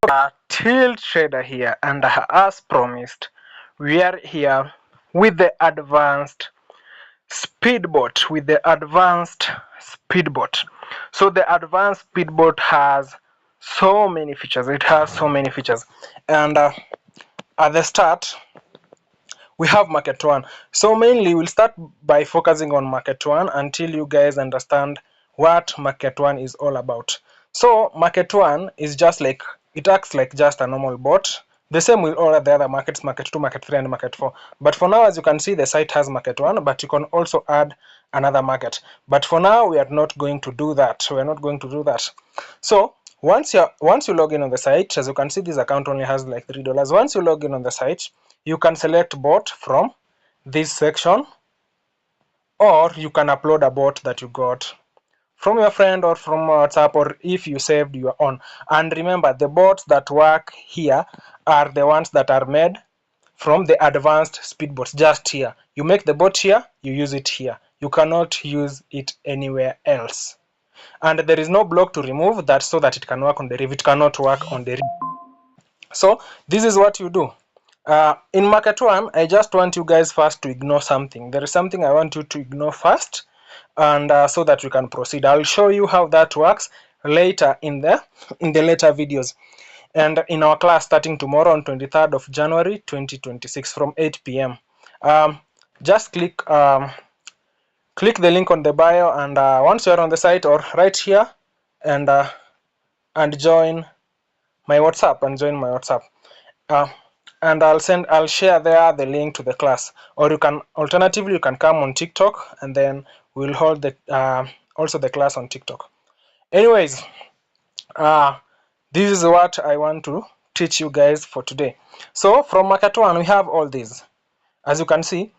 TiltTrader here, and as promised, we are here with the advanced speedboat. So the advanced speedboat has so many features. It has so many features, and at the start we have market one. So mainly we'll start by focusing on market one until you guys understand what market one is all about. So market one is just like, it acts like just a normal bot, the same with all the other markets, market 2, market 3, and market 4. But for now, as you can see, the site has market 1, but you can also add another market. But for now, we are not going to do that. So once you log in on the site, as you can see, this account only has like $3. Once you log in on the site, you can select bot from this section, or you can upload a bot that you got from your friend or from WhatsApp, or if you saved your own. And remember, the bots that work here are the ones that are made from the advanced speedboats. Just here, you make the bot here, you use it here. You cannot use it anywhere else. And there is no block to remove that so that it can work on the Reef. It cannot work on the Reef. So this is what you do. In market one, I just want you guys first to ignore something. There is something I want you to ignore first, and so that we can proceed. I'll show you how that works later in the later videos, and in our class starting tomorrow on 23rd of January 2026 from 8 p.m. Just click the link on the bio, and once you're on the site, or right here, and join my WhatsApp. And I'll share there the link to the class, or you can alternatively you can come on TikTok, and then we'll hold the also the class on TikTok. Anyways, this is what I want to teach you guys for today. So from market one, we have all these. As you can see,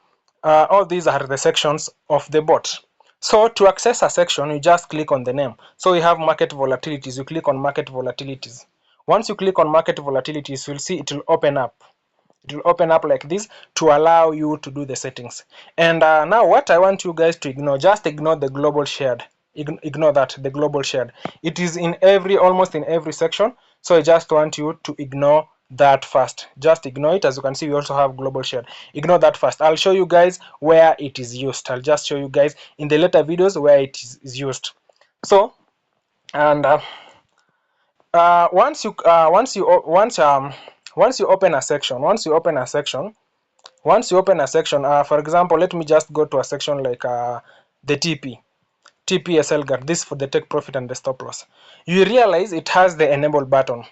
all these are the sections of the bot. So to access a section, you just click on the name. So we have market volatilities. You click on market volatilities. Once you click on market volatilities, you'll see it will open up. It will open up like this to allow you to do the settings. And now what I want you guys to ignore, just ignore the global shared. Ignore that, the global shared. It is in almost in every section. So I just want you to ignore that first. Just ignore it. As you can see, we also have global shared. Ignore that first. I'll show you guys where it is used. I'll just show you guys in the later videos where it is used. So, and once you open a section, for example, let me just go to a section like the TPSL guard. This for the take profit and the stop loss. You realize it has the enable button.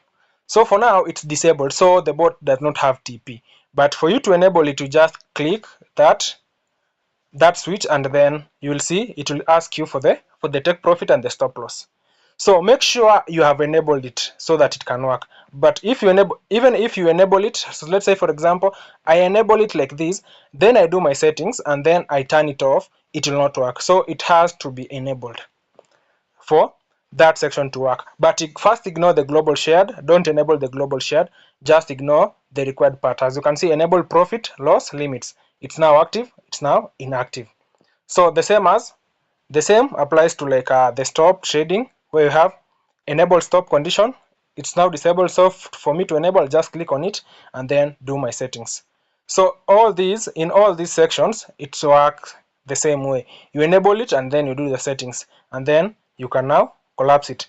So for now it's disabled, so the bot does not have TP. But for you to enable it, you just click that switch, and then you will see it will ask you for the take profit and the stop loss. So make sure you have enabled it so that it can work. But if you even if you enable it, so let's say for example I enable it like this, then I do my settings and then I turn it off, it will not work. So it has to be enabled for that section to work. But first ignore the global shared. Don't enable the global shared, just ignore the required part. As you can see, enable profit loss limits. It's now active, it's now inactive. So the same applies to like the stop trading, where you have enable stop condition. It's now disabled, so for me to enable, just click on it and then do my settings. So in all these sections, it works the same way. You enable it and then you do the settings, and then you can now collapse it.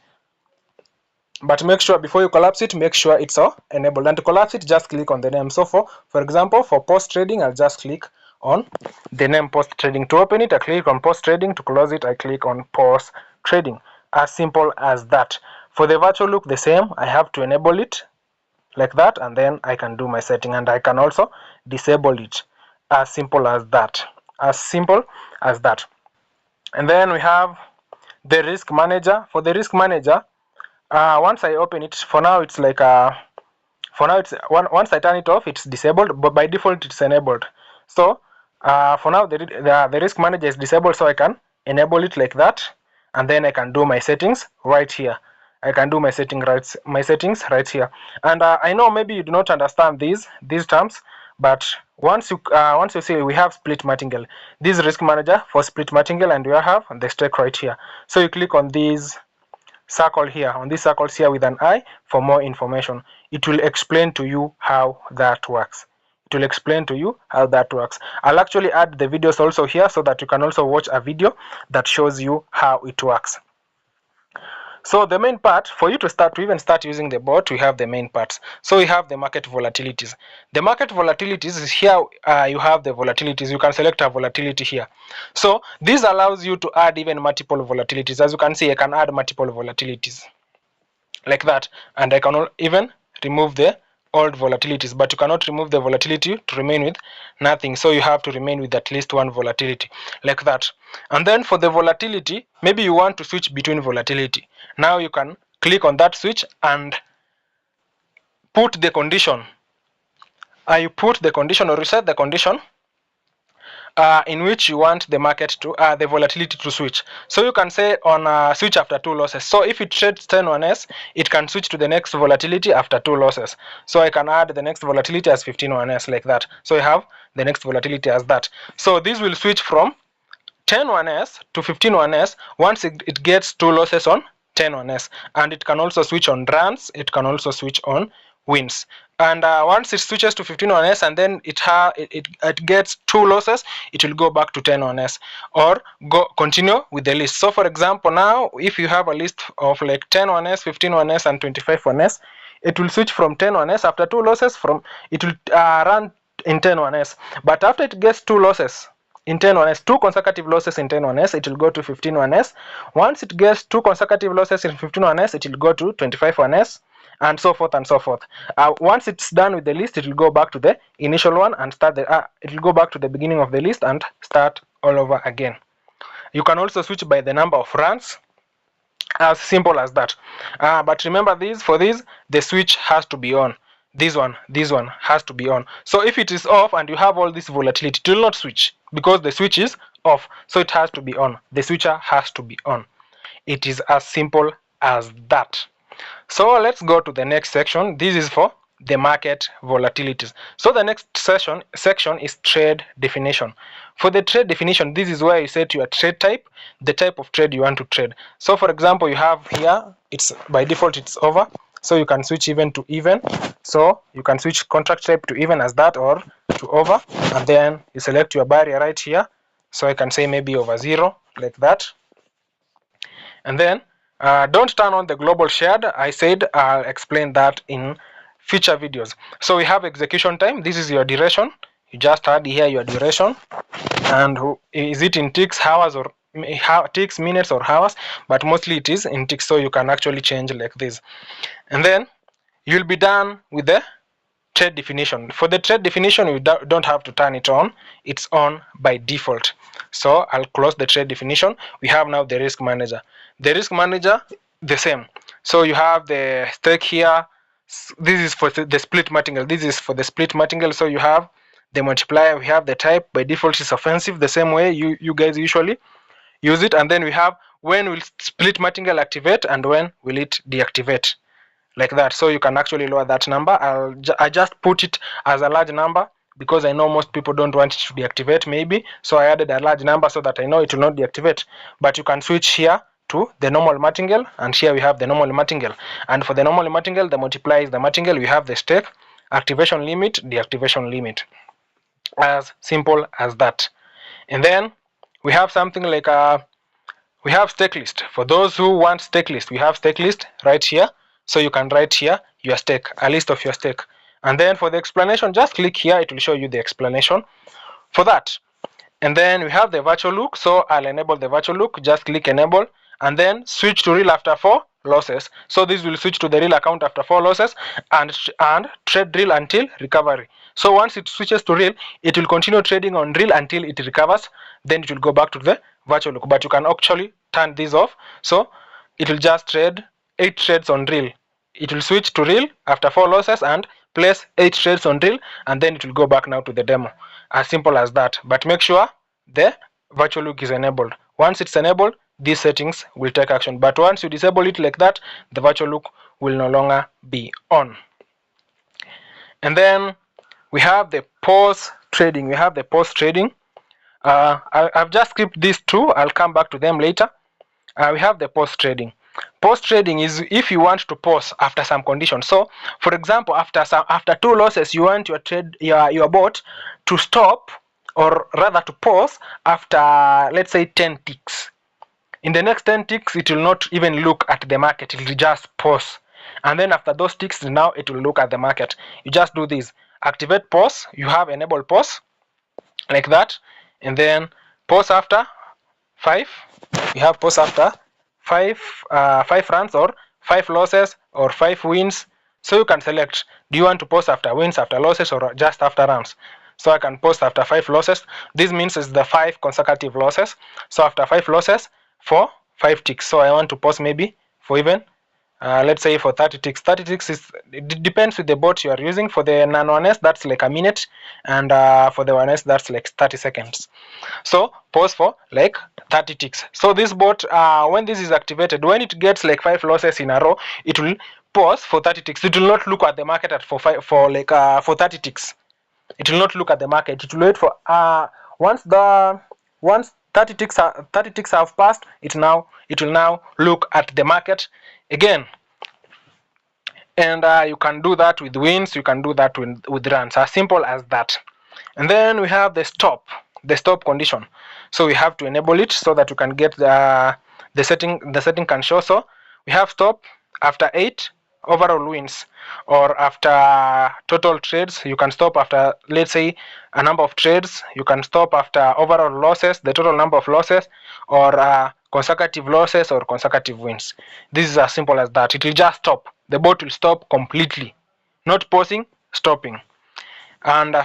But make sure before you collapse it, make sure it's enabled. And to collapse it, just click on the name. So for example, for post trading, I'll just click on the name post trading. To open it, I click on post trading. To close it, I click on post trading. As simple as that. For the virtual look, the same. I have to enable it like that, and then I can do my setting, and I can also disable it. As simple as that. And then we have the risk manager. For the risk manager, once I open it, for now it's like once I turn it off, it's disabled, but by default it's enabled. So for now the risk manager is disabled, so I can enable it like that, and then I can do my settings right here. I can do my settings right here. And I know maybe you do not understand these terms, but once you see, we have split martingale. This risk manager for split martingale, and we have the stake right here. So you click on these circle here, on this circles here with an eye for more information. It will explain to you how that works. It will explain to you how that works. I'll actually add the videos also here so that you can also watch a video that shows you how it works. So the main part, for you to even start using the bot, we have the main parts. So we have the market volatilities. The market volatilities is here. You have the volatilities. You can select a volatility here. So this allows you to add even multiple volatilities. As you can see, I can add multiple volatilities like that, and I can even remove the old volatilities, but you cannot remove the volatility to remain with nothing, so you have to remain with at least one volatility like that. And then for the volatility, maybe you want to switch between volatility. Now you can click on that switch and put the condition. You put the condition or reset the condition in which you want the market to the volatility to switch. So you can say on switch after 2 losses. So if it trades 10-1s, it can switch to the next volatility after 2 losses. So I can add the next volatility as 15-1s like that. So I have the next volatility as that. So this will switch from 10-1s to 15-1s once it gets 2 losses on 10-1s, and it can also switch on runs. It can also switch on wins, and once it switches to 15-1s and then it gets 2 losses, it will go back to 10-1s or continue with the list. So for example, now if you have a list of like 10-1s, 15-1s and 25-1s, it will switch from 10-1s after 2 losses. From it will run in 10-1s, but after it gets 2 losses in 10-1s, 2 consecutive losses in 10-1s, it will go to 15-1s. Once it gets 2 consecutive losses in 15-1s, it will go to 25-1s, and so forth and so forth. Once it's done with the list, it will go back to the initial one and start it will go back to the beginning of the list and start all over again. You can also switch by the number of runs, as simple as that. But remember this, for this, the switch has to be on. This one has to be on. So if it is off and you have all this volatility, it will not switch because the switch is off. So it has to be on. The switcher has to be on. It is as simple as that. So let's go to the next section. This is for the market volatilities. So the next section is trade definition. For the trade definition, this is where you set your trade type, the type of trade you want to trade. So for example, you have here, it's by default it's over, so you can switch even to even. So you can switch contract type to even as that or to over, and then you select your barrier right here. So I can say maybe over 0 like that. And then don't turn on the global shared. I said I'll explain that in future videos. So we have execution time. This is your duration. You just add here your duration, and is it in ticks, hours, or ticks, minutes, or hours? But mostly it is in ticks, so you can actually change like this. And then you'll be done with the trade definition. For the trade definition, you don't have to turn it on. It's on by default. So I'll close the trade definition. We have now the risk manager. The risk manager, the same. So you have the stake here. This is for the split martingale. This is for the split martingale. So you have the multiplier. We have the type. By default, it's offensive, the same way you guys usually use it. And then we have when will split martingale activate and when will it deactivate, like that. So you can actually lower that number. I just put it as a large number because I know most people don't want it to deactivate maybe, so I added a large number so that I know it will not deactivate. But you can switch here to the normal martingale, and here we have the normal martingale. And for the normal martingale, the multiplier is the martingale. We have the stake, activation limit, deactivation limit. As simple as that. And then we have something like we have stake list. For those who want stake list, we have stake list right here. So you can write here your stake, a list of your stake. And then for the explanation, just click here. It will show you the explanation for that. And then we have the virtual look. So I'll enable the virtual look. Just click enable and then switch to real after 4 losses. So this will switch to the real account after 4 losses and trade real until recovery. So once it switches to real, it will continue trading on real until it recovers. Then it will go back to the virtual look. But you can actually turn this off. So it will just trade 8 trades on real. It will switch to real after 4 losses and place 8 trades on real, and then it will go back now to the demo. As simple as that. But make sure the virtual look is enabled. Once it's enabled, these settings will take action. But once you disable it like that, the virtual look will no longer be on. And then we have the pause trading. We have the pause trading. I've just skipped these two. I'll come back to them later. We have the pause trading. Pause trading is if you want to pause after some condition. So for example, after 2 losses, you want your bot to stop, or rather to pause after, let's say, 10 ticks. In the next 10 ticks, it will not even look at the market, it will just pause. And then after those ticks, now it will look at the market. You just do this: activate pause, you have enable pause like that, and then pause after 5. You have pause after 5 runs, or 5 losses, or 5 wins. So you can select, do you want to pause after wins, after losses, or just after runs? So I can pause after 5 losses. This means it's the 5 consecutive losses. So after 5 losses for 5 ticks. So I want to pause maybe for even, let's say, for 30 ticks. 30 ticks is, it depends with the bot you are using. For the non-1s, that's like a minute, and for the 1s, that's like 30 seconds. So pause for like 30 ticks. So this bot, when this is activated, when it gets like 5 losses in a row, it will pause for 30 ticks. It will not look at the market at for 30 ticks. It will not look at the market. It will wait for once 30 ticks have passed, it will now look at the market again. And you can do that with wins, you can do that with runs, as simple as that. And then we have the stop condition. So we have to enable it so that you can get the setting can show. So we have stop after 8 overall wins, or after total trades. You can stop after, let's say, a number of trades. You can stop after overall losses, the total number of losses, or consecutive losses or consecutive wins. This is as simple as that. It will just stop. The bot will stop completely, not pausing, stopping. And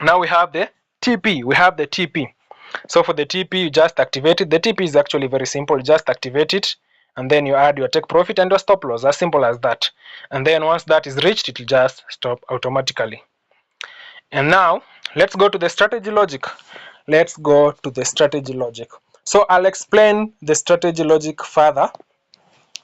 now we have the TP. We have the TP. So for the TP, you just activate it. The TP is actually very simple. You just activate it, and then you add your take profit and your stop loss. As simple as that. And then once that is reached, it will just stop automatically. And now let's go to the strategy logic. Let's go to the strategy logic. So I'll explain the strategy logic further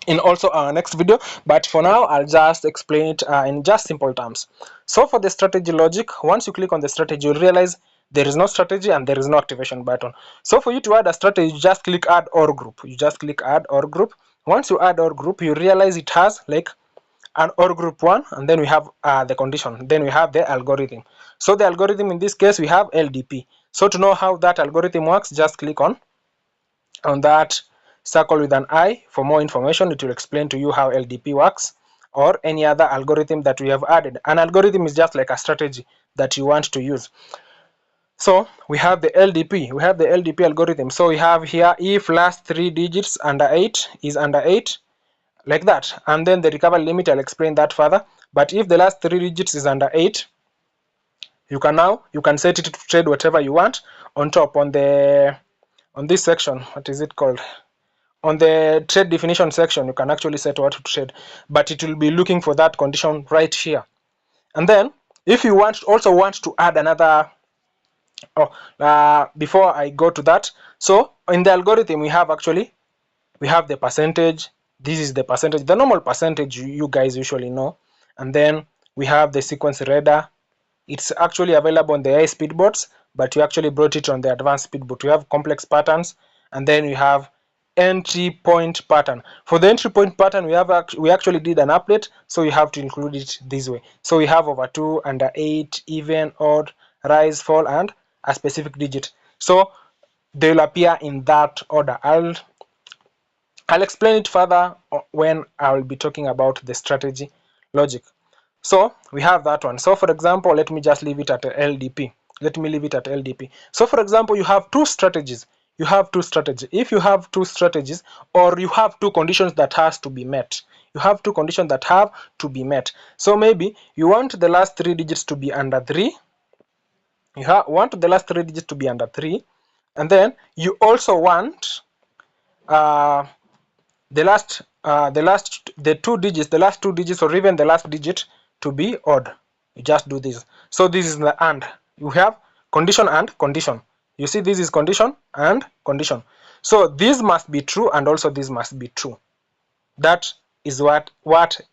in also our next video, but for now I'll just explain it in just simple terms. So for the strategy logic, once you click on the strategy, you'll realize there is no strategy and there is no activation button. So for you to add a strategy, you just click add or group. You just click add or group. Once you add or group, you realize it has like an or group 1, and then we have the condition, then we have the algorithm. So the algorithm in this case, we have LDP. So to know how that algorithm works, just click on that circle with an eye. For more information, it will explain to you how LDP works, or any other algorithm that we have added. An algorithm is just like a strategy that you want to use. So we have the LDP. We have the LDP algorithm. So we have here, if last 3 digits under 8 is under 8, like that, and then the recovery limit, I'll explain that further. But if the last 3 digits is under 8, you can set it to trade whatever you want. On top, on this section, what is it called, on the trade definition section, you can actually set what to trade, but it will be looking for that condition right here. And then if you also want to add another, before I go to that, so in the algorithm we have the percentage. This is the percentage, the normal percentage you guys usually know. And then we have the sequence radar. It's actually available on the AI speed bots, but we actually brought it on the advanced speed bot. We have complex patterns, and then we have entry point pattern. For the entry point pattern, we actually did an update, so you have to include it this way. So we have over 2, under 8, even, odd, rise, fall, and a specific digit. So they will appear in that order. I'll explain it further when I will be talking about the strategy logic. So we have that one. So for example, let me just leave it at LDP. Let me leave it at LDP. So for example, you have 2 strategies. You have 2 strategies. If you have 2 strategies, or you have 2 conditions that has to be met. You have 2 conditions that have to be met. So maybe you want the last 3 digits to be under 3. You want the last 3 digits to be under 3. And then you also want the last 2 digits, the last 2 digits, or even the last digit to be odd. You just do this. So this is the and. You have condition and condition. You see, this is condition and condition. So this must be true, and also this must be true. That is what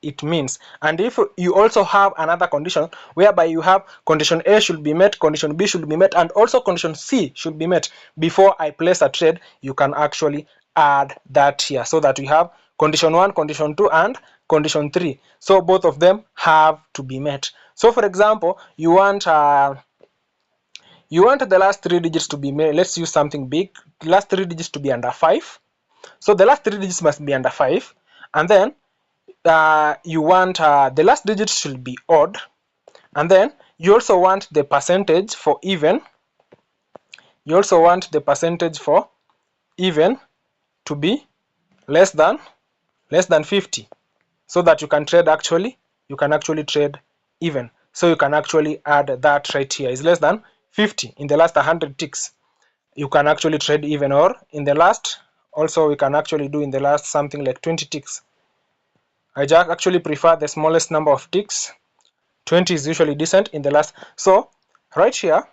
it means. And if you also have another condition whereby you have condition A should be met, condition B should be met, and also condition C should be met before I place a trade, you can actually add that here, so that we have condition 1, condition 2, and condition 3. So both of them have to be met. So for example, you want the last 3 digits to be made. Let's use something big. Last 3 digits to be under 5. So the last 3 digits must be under 5, and then you want the last digit should be odd, and then you also want the percentage for even. You also want the percentage for even to be less than 50, so that you can actually trade even. So you can actually add that right here is less than 50 in the last 100 ticks. You can actually trade even, or in the last, also we can actually do in the last something like 20 ticks. I just actually prefer the smallest number of ticks. 20 is usually decent in the last. So right here,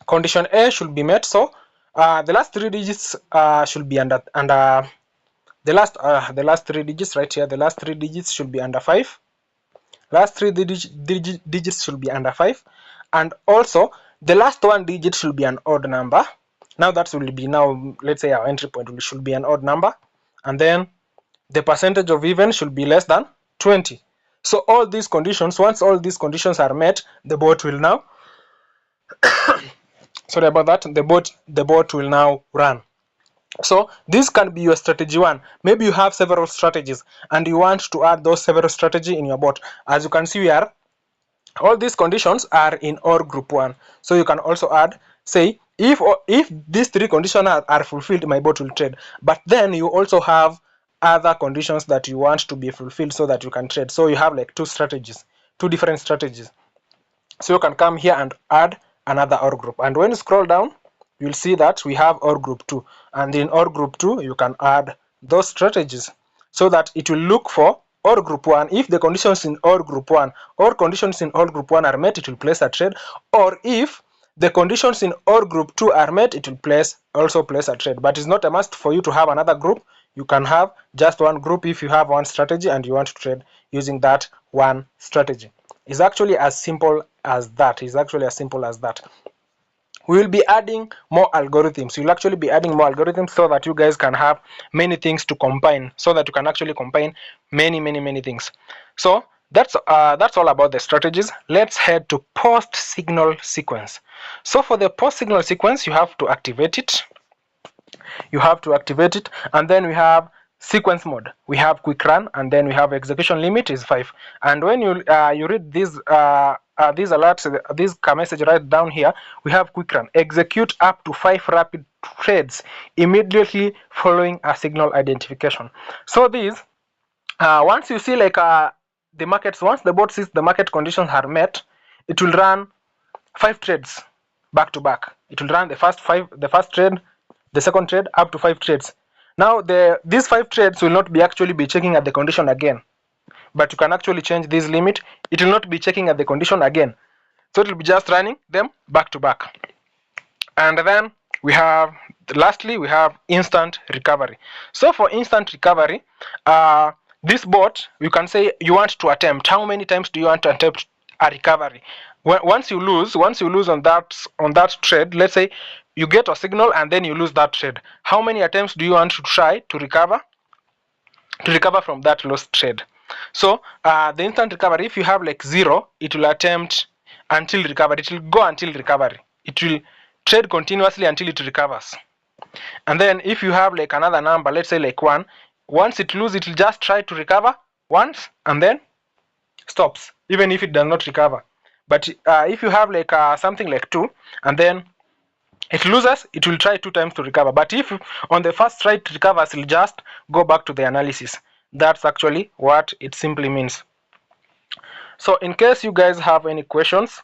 condition A should be met. So the last 3 digits should be under the last 3 digits right here. The last 3 digits should be under 5. Last digits should be under 5, and also the last 1 digit should be an odd number. Now that will be, now let's say our entry point should be an odd number, and then the percentage of even should be less than 20. So all these conditions, once all these conditions are met, the bot will now sorry about that, the bot will now run. So this can be your strategy 1. Maybe you have several strategies and you want to add those several strategy in your bot. As you can see here, all these conditions are in OR group 1. So you can also add, say, if these 3 conditions are fulfilled, my bot will trade. But then you also have other conditions that you want to be fulfilled so that you can trade. So you have like 2 different strategies. So you can come here and add another OR group. And when you scroll down, you'll see that we have OR group 2. And in OR group 2, you can add those strategies so that it will look for OR group 1. If the conditions in OR group 1 or conditions in OR group 1 are met, it will place a trade. Or if the conditions in OR group 2 are met, it will also place a trade. But it's not a must for you to have another group. You can have just one group if you have one strategy and you want to trade using that one strategy. It's actually as simple as that. We will be adding more algorithms. We'll actually be adding more algorithms so that you guys can have many things to combine, so that you can actually combine many things. So that's all about the strategies. Let's head to post signal sequence. So for the post signal sequence, you have to activate it. And then we have sequence mode, we have quick run, and then we have execution limit is 5. And when you read these alerts, this message right down here, we have quick run, execute up to 5 rapid trades immediately following a signal identification. So these once you see like the markets, once the bot sees the market conditions are met, it will run 5 trades back to back. It will run the first trade, the second trade, up to 5 trades. Now these 5 trades will not be actually be checking at the condition again, but you can actually change this limit. It will not be checking at the condition again, so it will be just running them back to back. And then lastly we have instant recovery. So for instant recovery, this bot, you can say you want to attempt, how many times do you want to attempt a recovery? Once you lose on that trade, let's say you get a signal and then you lose that trade, how many attempts do you want to try to recover from that lost trade? So the instant recovery, if you have like 0, it will attempt until recovery. It will go until recovery. It will trade continuously until it recovers. And then if you have like another number, let's say like 1, once it loses, it will just try to recover once and then stops, even if it does not recover. But if you have like something like 2 and then it loses, it will try 2 times to recover. But if on the first try it recovers, it will just go back to the analysis. That's actually what it simply means. So in case you guys have any questions,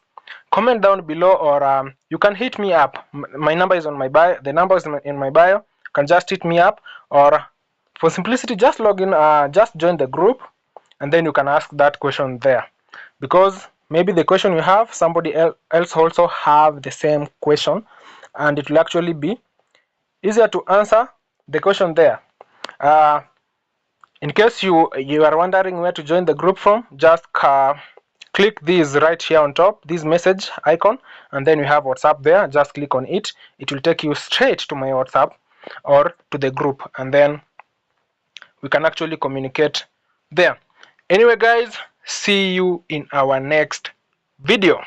comment down below, or you can hit me up. My number is on my bio. The number is in my bio. You can just hit me up, or for simplicity, just log in, just join the group, and then you can ask that question there, because maybe the question you have, somebody else also have the same question, and it will actually be easier to answer the question there. In case you are wondering where to join the group from, just click this right here on top, this message icon, and then you have WhatsApp there. Just click on it. It will take you straight to my WhatsApp or to the group, and then we can actually communicate there. Anyway guys, see you in our next video.